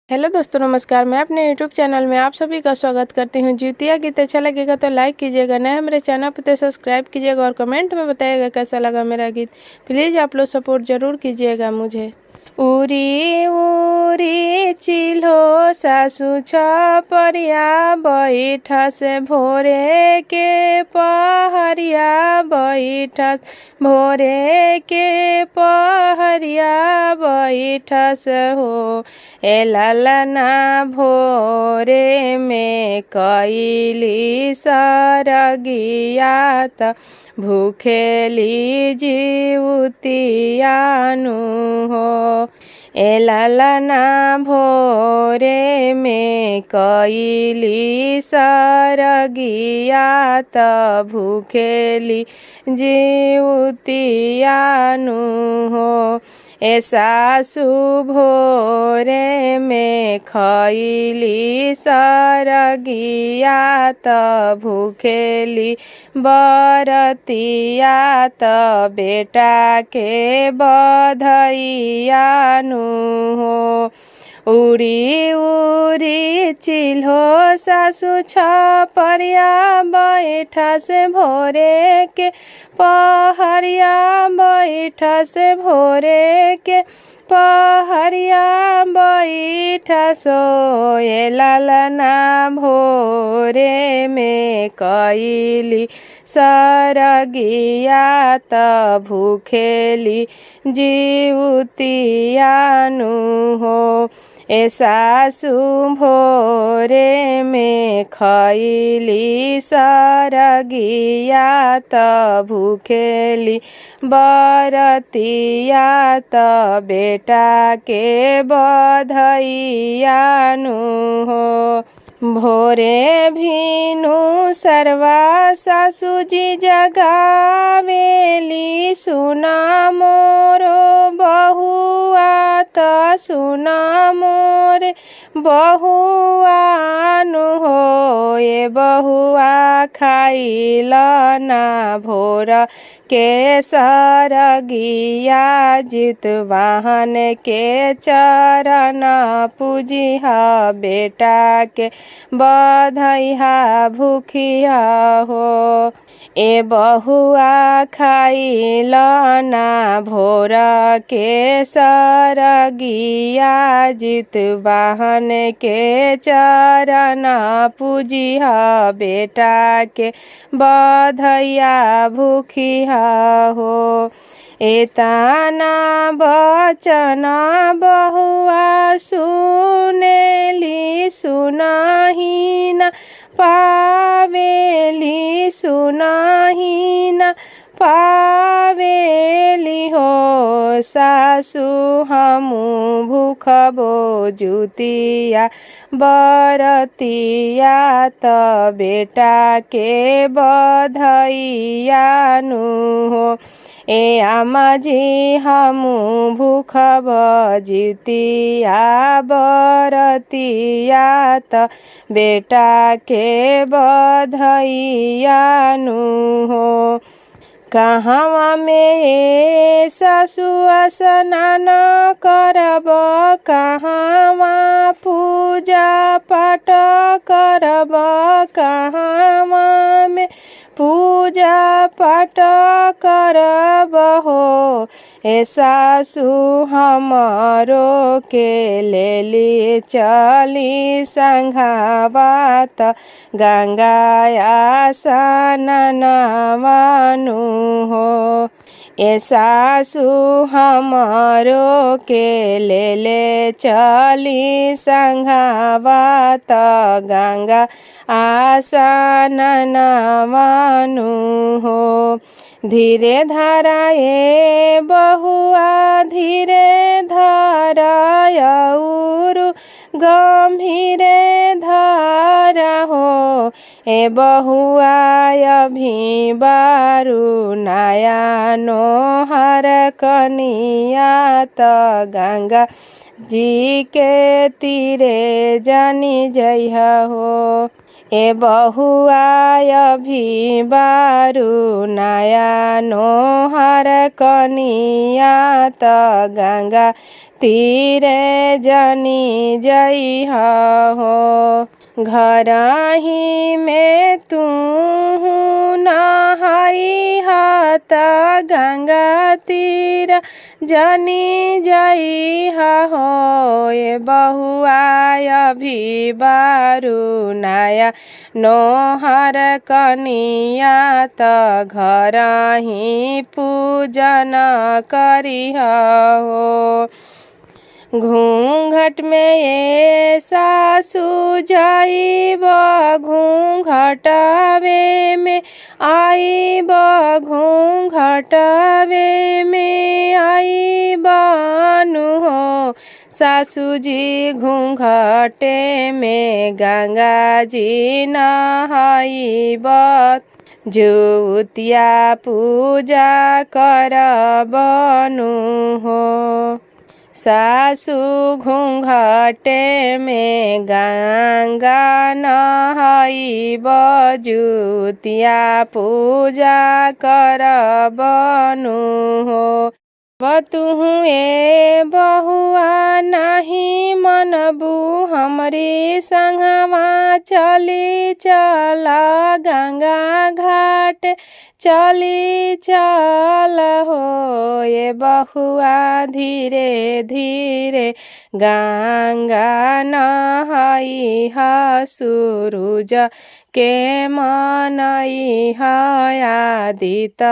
Hello दोस्तों, नमस्कार। मैं अपने यूट्यूब चैनल में आप सभी का स्वागत करती हूं। ज्योतिया गीत अच्छा लगेगा तो लाइक कीजिएगा, नए मेरे चैनल पर तो सब्सक्राइब कीजिएगा और कमेंट में बताइएगा कैसा लगा मेरा गीत। प्लीज़ आप लोग सपोर्ट ज़रूर कीजिएगा मुझे। उरी उरी चिल्हो सासु छपरिया बैठस भोरे के पहरिया बैठस भोरे के पहरिया बैठस हो। ए ललना भोरे में कैली सरगिया त भूखेली जीवतियानु हो। ए ललना भोरे में कैली सरगिया त भूखेली जीवतियानु हो। ए सासु भोरे में खैली सरगिया त भूखेली बरतिया त बेटा के बधैयानु हो। उरी उरी चिल्हो सासु छपरिया बैठस भोरे के पहरिया बैठस भोरे के पहरिया बैठसो। ए ललना भोरे में कैली सरगिया त भूखेली जीवतियानु हो। ए सासु भोरे में खैली सरगिया त भूखेली बरतिया त बेटा के बधैयानु हो। भोरे भीनु सरवा सासुजी जगावेली सुना मोरो बहुआ त सुना मोरे बहुआनु हो। ए बहुआ खाइल ना भोर के सरगिया जितवाहन के चरण पूजिहा बेटा के बधैहा भूखिया हो। ए बहुआ खाइल ना भोर के सरगिया जितवाहन के चरण पूजिहा बेटा के बधैया भूखिया हो। एतना बचन बहुआ सुनेली सुनाही न पावेली सुनाही न पावेली हो। सासु हमू भूखबो जुतिया बरतिया त बेटा के बधैयानु हो। ए आमाजी हमू भूखब जुतिया बरतिया त बेटा के बधैयानु हो। कहवा में सासु स्नान करब कहवा पूजा पाठ करब कहवा में पूजा पाठ करब हो। ए सासु हमरो के लेली चली संघावा त गंगाया स्नानवानु हो। ए सासु हमरो के लेले चली संघावा त गंगा आसनवानु हो। धीरे धरा ए बहुआ धीरे धरायउरु गंभीरे धरा हो। ए बहुआ अभी बारू नया नोहर कनिया त गंगा जी के तीरे जानी जइहा हो। ए बहुआ अभी बारू नया नोहर कनिया त गंगा तीरे जनी जइहा हो। घर ही में तू नहाइहा त गंगा तीर जनी जइहा हो। ए बहुआ अभी बारू नया नोहर कनिया त घर ही पूजन करिहा हो। घूंघट में ये सासु जाइब घूंघटवे में आइब घूंघटवे में आइब नु हो। सासू जी घूंघटे में गंगा जी नहाइब जुतिया पूजा करबनु हो। सासू घूंघटे में गंगा नहाइब जुतिया पूजा करबनु हो। तुहु ए बहुआ नहीं मनबू हमरी संगवा चली चला गंगा घाट चली चल हो। ये बहुआ धीरे धीरे गंगा नहाइहा सूरज के मनइहा आदित्य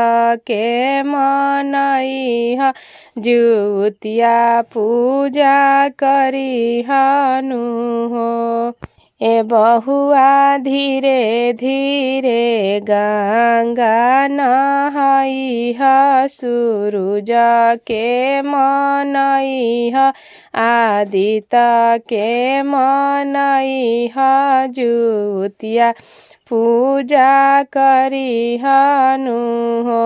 के मनइहा जुतिया पूजा करिहनु हो। ए बहुआ धीरे धीरे गंगा नहाइहा सूरज के मनइहा आदित्य के मनइहा जुतिया पूजा करिहनु हो।